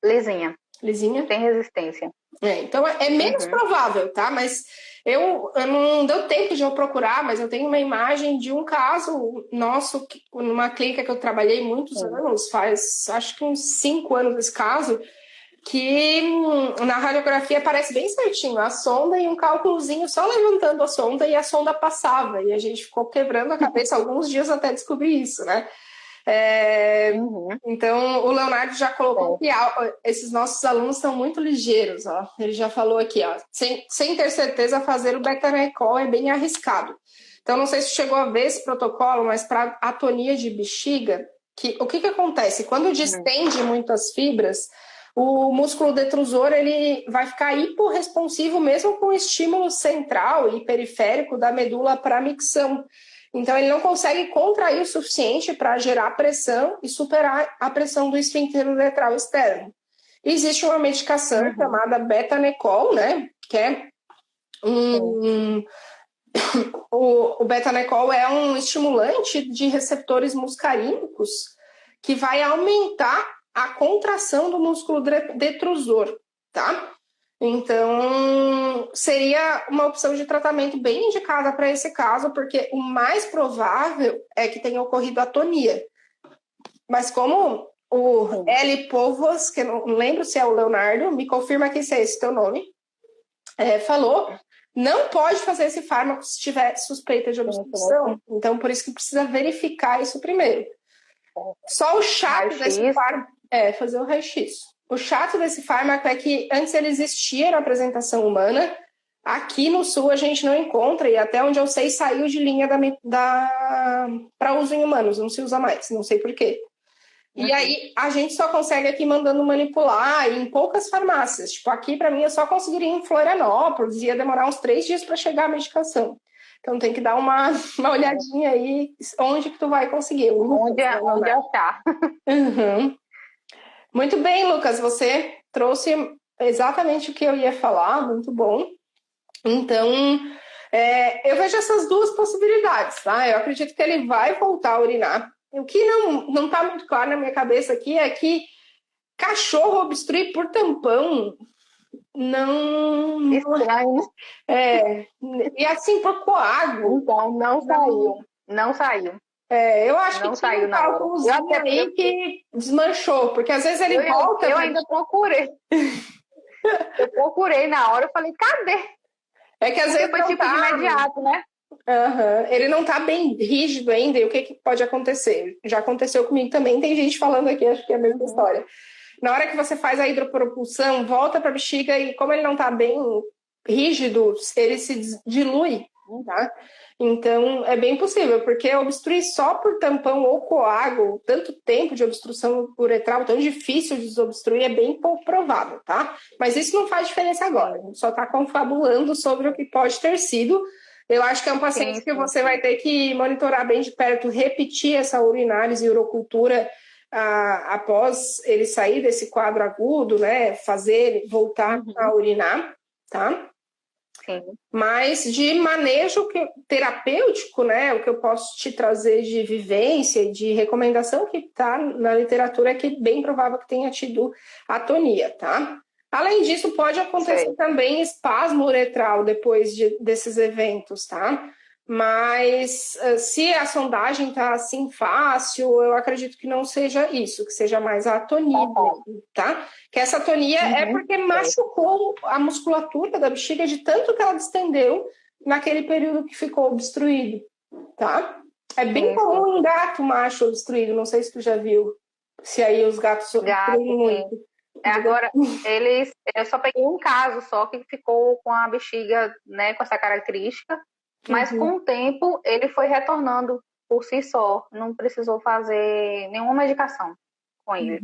Lisinha. Lisinha? Tem resistência. Então, é menos provável, tá? Mas eu não deu tempo de eu procurar, mas eu tenho uma imagem de um caso nosso, numa clínica que eu trabalhei muitos anos, faz acho que uns 5 anos esse caso, que na radiografia aparece bem certinho a sonda e um cálculozinho só levantando a sonda e a sonda passava. E a gente ficou quebrando a cabeça alguns dias até descobrir isso, né? Então, o Leonardo já colocou que esses nossos alunos são muito ligeiros, ó. Ele já falou aqui, ó, sem ter certeza, fazer o beta-recall é bem arriscado. Então, não sei se chegou a ver esse protocolo, mas para atonia de bexiga, o que acontece? Quando distende muito as fibras, o músculo detrusor ele vai ficar hiporresponsivo mesmo com o estímulo central e periférico da medula para a micção. Então, ele não consegue contrair o suficiente para gerar pressão e superar a pressão do esfíncter uretral externo. Existe uma medicação chamada Betanecol, né? Que é o Betanecol é um estimulante de receptores muscarínicos que vai aumentar a contração do músculo detrusor, tá? Então, seria uma opção de tratamento bem indicada para esse caso, porque o mais provável é que tenha ocorrido atonia. Mas como o L. Povos, que eu não lembro se é o Leonardo, me confirma que esse é esse teu nome, falou, não pode fazer esse fármaco se tiver suspeita de obstrução. Então, por isso que precisa verificar isso primeiro. Só o chato desse fármaco é fazer o raio-x. O chato desse fármaco é que antes ele existia na apresentação humana, aqui no sul a gente não encontra, e até onde eu sei saiu de linha para uso em humanos, não se usa mais, não sei por quê. E aí a gente só consegue aqui mandando manipular em poucas farmácias. Tipo, aqui para mim eu só conseguiria em Florianópolis, ia demorar uns 3 dias para chegar a medicação. Então tem que dar uma olhadinha aí onde que tu vai conseguir. Onde achar. Muito bem, Lucas, você trouxe exatamente o que eu ia falar, muito bom. Então, eu vejo essas duas possibilidades, tá? Eu acredito que ele vai voltar a urinar. O que não está muito claro na minha cabeça aqui é que cachorro obstruir por tampão não. Estranho. E assim por coágulo. Então, não saiu. Não saiu. Eu acho não que saiu tinha um na hora. cálculozinho aí que desmanchou, porque às vezes ele volta. Eu ainda procurei. Eu procurei na hora, eu falei, cadê? É que às vezes foi tipo de imediato, né? Ele não tá bem rígido ainda, e o que pode acontecer? Já aconteceu comigo também, tem gente falando aqui, acho que é a mesma história. Na hora que você faz a hidropropulsão, volta para a bexiga e como ele não tá bem rígido, ele se dilui, tá? Então, é bem possível, porque obstruir só por tampão ou coágulo, tanto tempo de obstrução uretral, tão difícil de desobstruir, é bem pouco provável, tá? Mas isso não faz diferença agora, a gente só tá confabulando sobre o que pode ter sido. Eu acho que é um paciente que você vai ter que monitorar bem de perto, repetir essa urinálise e urocultura após ele sair desse quadro agudo, né? Fazer ele voltar a urinar, tá? Sim. Mas de manejo terapêutico, né? O que eu posso te trazer de vivência, de recomendação que está na literatura é que é bem provável que tenha tido atonia, tá? Além disso, pode acontecer também espasmo uretral depois desses eventos, tá? Mas se a sondagem está assim fácil, eu acredito que não seja isso, que seja mais a atonia, tá? Que essa atonia é porque machucou a musculatura da bexiga de tanto que ela distendeu naquele período que ficou obstruído, tá? É bem comum em gato macho obstruído, não sei se tu já viu, se aí os gatos obstruem muito. Agora, eu só peguei um caso só que ficou com a bexiga, né, com essa característica, mas com o tempo ele foi retornando por si só, não precisou fazer nenhuma medicação com ele.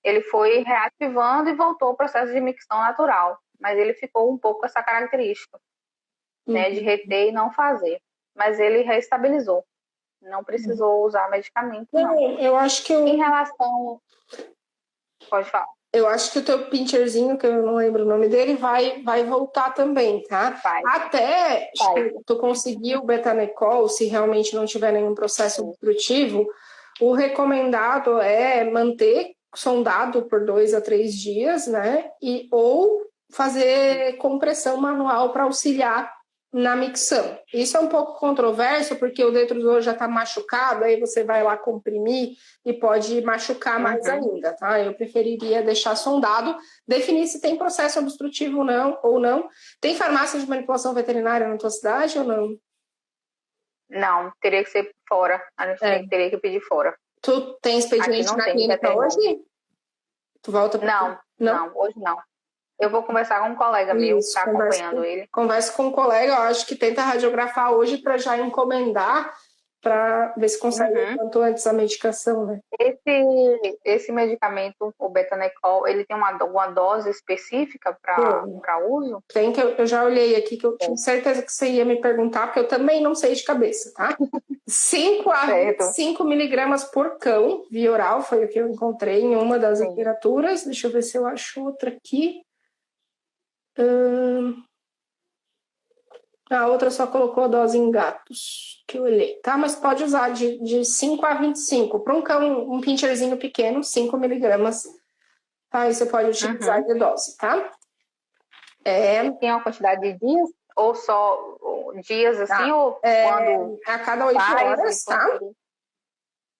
Ele foi reativando e voltou ao processo de micção natural, mas ele ficou um pouco com essa característica. né, de reter e não fazer. Mas ele reestabilizou. Não precisou usar medicamento, não. Eu acho que Em relação... Pode falar. Eu acho que o teu pincherzinho, que eu não lembro o nome dele, vai voltar também, tá? Vai. Até tu conseguir o betanecol, se realmente não tiver nenhum processo obstrutivo, o recomendado é manter sondado por 2 a 3 dias, né? Ou fazer compressão manual para auxiliar na micção. Isso é um pouco controverso, porque o detrusor já está machucado, aí você vai lá comprimir e pode machucar mais ainda, tá? Eu preferiria deixar sondado, definir se tem processo obstrutivo ou não. Tem farmácia de manipulação veterinária na tua cidade ou não? Não, teria que ser fora. A gente teria que pedir fora. Tu tem expediente na clínica hoje? Tu volta pra Não, hoje não. Eu vou conversar com um colega meu que está acompanhando ele. Conversa com um colega, eu acho que tenta radiografar hoje para já encomendar, para ver se consegue o quanto antes a medicação, né? Esse medicamento, o betanecol, ele tem alguma dose específica para uso? Tem, que eu já olhei aqui, que eu tinha certeza que você ia me perguntar, porque eu também não sei de cabeça, tá? 5 a 5 miligramas por cão, via oral, foi o que eu encontrei em uma das literaturas. Deixa eu ver se eu acho outra aqui. A outra só colocou a dose em gatos, que eu olhei, tá? Mas pode usar de 5 a 25. Para um cão, um pincherzinho pequeno, 5 miligramas, tá? Aí você pode utilizar de dose, tá? Tem uma quantidade de dias? Ou só dias assim? Ou quando a cada 8 horas, tá?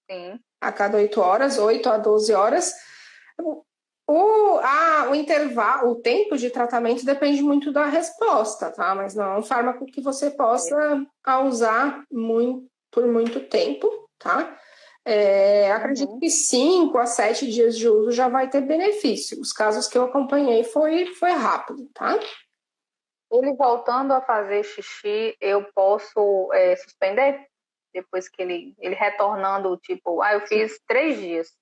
Sim. A cada 8 horas, 8 a 12 horas. O intervalo, o tempo de tratamento depende muito da resposta, tá? Mas não é um fármaco que você possa usar por muito tempo, tá? Acredito que 5 a 7 dias de uso já vai ter benefício. Os casos que eu acompanhei foi rápido, tá? Ele voltando a fazer xixi, eu posso suspender? Depois que ele retornando, tipo, eu fiz 3 dias.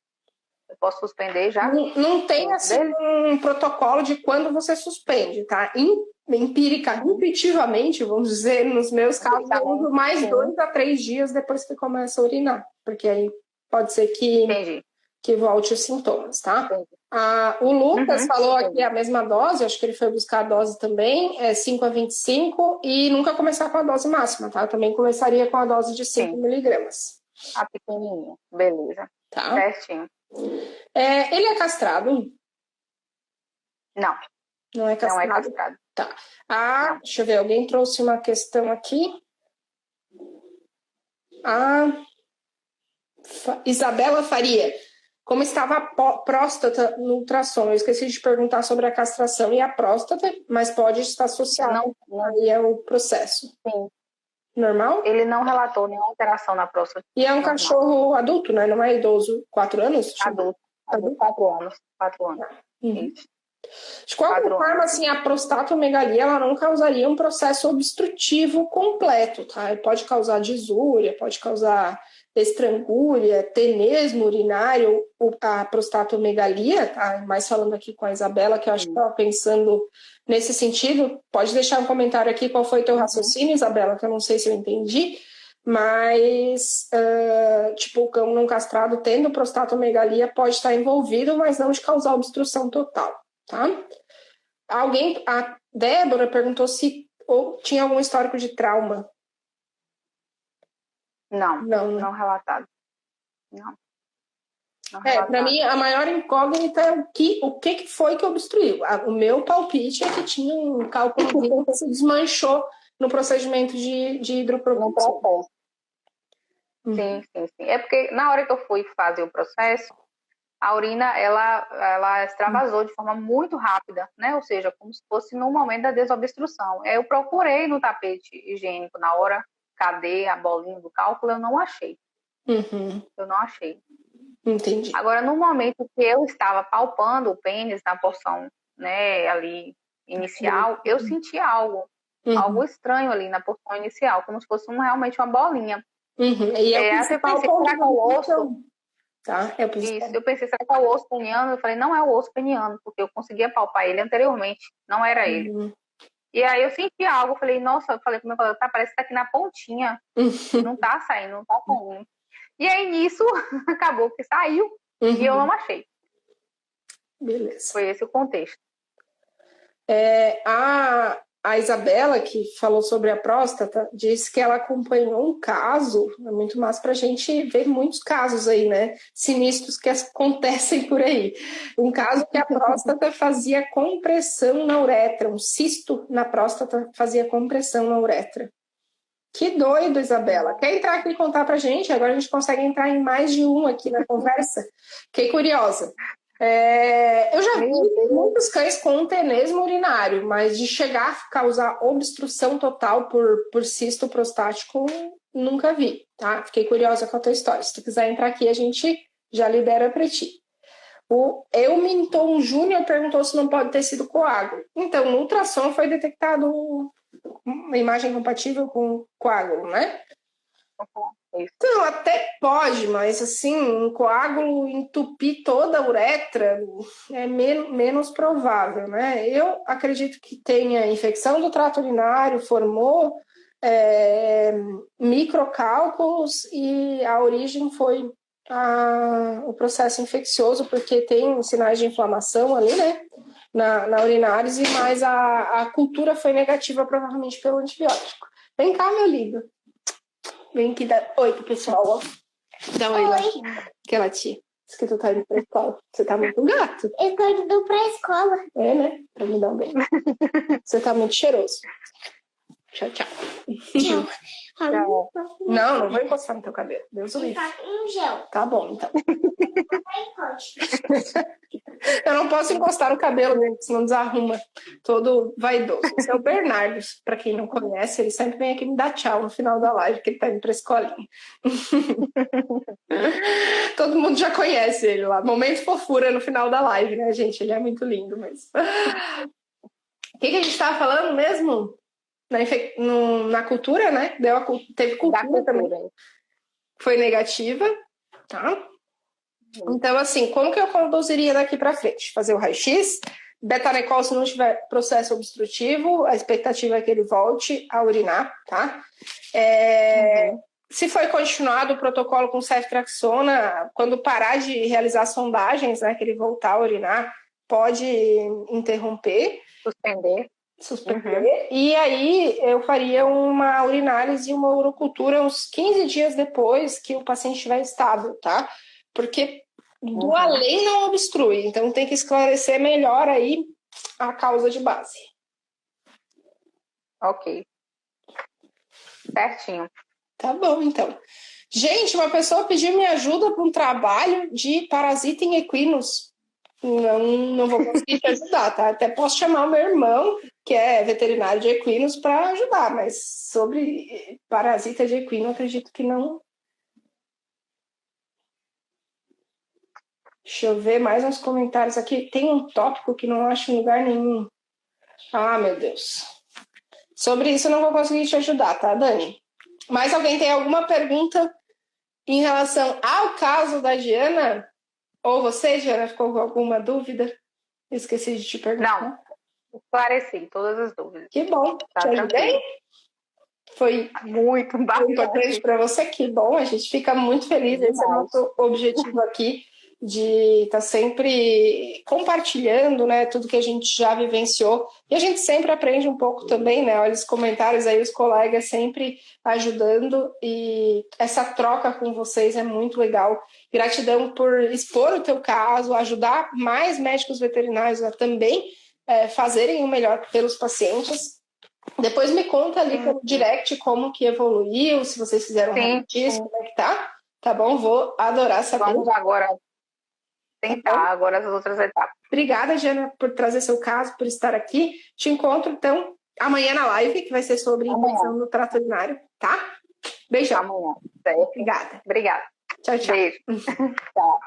Eu posso suspender já? Não tem assim um protocolo de quando você suspende, tá? Intuitivamente, vamos dizer, nos meus casos, eu uso mais 2 a 3 dias depois que começa a urinar, porque aí pode ser que volte os sintomas, tá? O Lucas falou aqui a mesma dose, acho que ele foi buscar a dose também, 5 a 25, e nunca começar com a dose máxima, tá? Eu também começaria com a dose de 5 miligramas. A pequenininha, beleza. Tá? Certinho. Ele é castrado? Não. Não é castrado? Não é castrado. Tá. Deixa eu ver, alguém trouxe uma questão aqui. Isabela Faria. Como estava a próstata no ultrassom? Eu esqueci de perguntar sobre a castração e a próstata, mas pode estar associado aí ao processo. Sim. Normal? Ele não relatou nenhuma alteração na próstata. E é um cachorro adulto, né? Não é idoso? 4 anos? Adulto. 4 anos. 4 anos. Isso. De qualquer forma, assim, a prostatomegalia ela não causaria um processo obstrutivo completo, tá? Pode causar disúria, pode causar estrangúria, tenesmo urinário, a prostatomegalia, tá? Mais falando aqui com a Isabela, que eu acho que estava pensando nesse sentido. Pode deixar um comentário aqui qual foi o teu raciocínio, Isabela, que eu não sei se eu entendi. Mas, tipo, o cão não castrado tendo prostatomegalia pode estar envolvido, mas não de causar obstrução total. Tá? A Débora perguntou se tinha algum histórico de trauma. Não relatado. Não. Para mim, a maior incógnita é o que foi que obstruiu. O meu palpite é que tinha um cálculo que se desmanchou no procedimento de hidropropulsão. Sim. É porque na hora que eu fui fazer o processo, a urina, ela extravasou de forma muito rápida, né? Ou seja, como se fosse no momento da desobstrução. Eu procurei no tapete higiênico na hora, cadê a bolinha do cálculo? Eu não achei. Eu não achei. Entendi. Agora, no momento que eu estava palpando o pênis na porção, né, ali inicial, eu senti algo estranho ali na porção inicial, como se fosse realmente uma bolinha. E aí eu pensei, será que é o osso? Tá, Isso, eu pensei, será que é o osso peniano? Eu falei, não é o osso peniano, porque eu conseguia palpar ele anteriormente, não era ele. E aí eu senti algo, falei, nossa, eu falei pro meu colega, tá, parece que tá aqui na pontinha, não tá saindo, não tá saindo. E aí nisso, acabou que saiu e eu não achei. Beleza. Foi esse o contexto. A Isabela, que falou sobre a próstata, disse que ela acompanhou um caso, é muito massa pra gente ver muitos casos aí, né? Sinistros que acontecem por aí. Um caso que a próstata fazia compressão na uretra, um cisto na próstata fazia compressão na uretra. Que doido, Isabela. Quer entrar aqui e contar pra gente? Agora a gente consegue entrar em mais de um aqui na conversa. Fiquei curiosa. Eu já vi muitos cães com tenesmo urinário, mas de chegar a causar obstrução total por cisto prostático, nunca vi, tá? Fiquei curiosa com a tua história. Se tu quiser entrar aqui, a gente já libera para ti. O Elminton Júnior perguntou se não pode ter sido coágulo. Então, no ultrassom foi detectado uma imagem compatível com coágulo, né? Então, até pode, mas assim, um coágulo entupir toda a uretra é menos provável, né? Eu acredito que tenha infecção do trato urinário, formou microcálculos e a origem foi o processo infeccioso, porque tem sinais de inflamação ali, né? Na urinálise, mas a cultura foi negativa, provavelmente pelo antibiótico. Vem cá, meu lindo. Vem aqui dar oi pro pessoal, ó. Dá um oi lá. Aquela tia. Diz que tu tá indo pra escola. Você tá muito gato. Eu tô indo pra escola. É, né? Pra me dar um beijo. Você tá muito cheiroso. Tchau, tchau. Tchau. Tchau. Não vou encostar no teu cabelo. Deus o livre. Um gel. Tá bom, então. Eu não posso encostar no cabelo, né? Senão desarruma. Todo vaidoso. Esse é o Bernardo. Pra quem não conhece, ele sempre vem aqui me dar tchau no final da live, que ele tá indo pra escolinha. Todo mundo já conhece ele lá. Momento fofura no final da live, né, gente? Ele é muito lindo, mas... O que a gente tava falando mesmo? Na cultura, né? Teve cultura também. Foi negativa, tá? Então, assim, como que eu conduziria daqui para frente? Fazer o raio-x, betanecol, se não tiver processo obstrutivo, a expectativa é que ele volte a urinar, tá? Se foi continuado o protocolo com ceftriaxona, quando parar de realizar sondagens, né, que ele voltar a urinar, pode interromper. Suspender. E aí eu faria uma urinálise e uma urocultura uns 15 dias depois que o paciente estiver estável, tá? Porque do além não obstrui, então tem que esclarecer melhor aí a causa de base. Ok. Certinho. Tá bom, então. Gente, uma pessoa pediu minha ajuda para um trabalho de parasita em equinos. Não vou conseguir te ajudar, tá? Até posso chamar o meu irmão, que é veterinário de equinos, para ajudar, mas sobre parasita de equino, acredito que não. Deixa eu ver mais uns comentários aqui. Tem um tópico que não acho em lugar nenhum. Ah, meu Deus. Sobre isso eu não vou conseguir te ajudar, tá, Dani? Mas alguém tem alguma pergunta em relação ao caso da Diana? Ou você, Diana, ficou com alguma dúvida? Esqueci de te perguntar. Não, esclareci todas as dúvidas. Que bom. Tá, te ajudei? Foi muito bastante. importante para você? Que bom, a gente fica muito feliz. Esse é o nosso objetivo aqui, de estar sempre compartilhando, né, tudo que a gente já vivenciou. E a gente sempre aprende um pouco também, né? Olha os comentários aí, os colegas sempre ajudando. E essa troca com vocês é muito legal. Gratidão por expor o teu caso, ajudar mais médicos veterinários a também fazerem o melhor pelos pacientes. Depois me conta ali pelo direct como que evoluiu, se vocês fizeram raio-x, como é que tá. Tá bom? Vou adorar saber. Vamos agora tentar agora as outras etapas. Obrigada, Jana, por trazer seu caso, por estar aqui. Te encontro, então, amanhã na live, que vai ser sobre infecção no trato urinário, tá? Beijão. Amanhã. Certo. Obrigada. Obrigada. Tchau, tchau. Beijo. Tchau.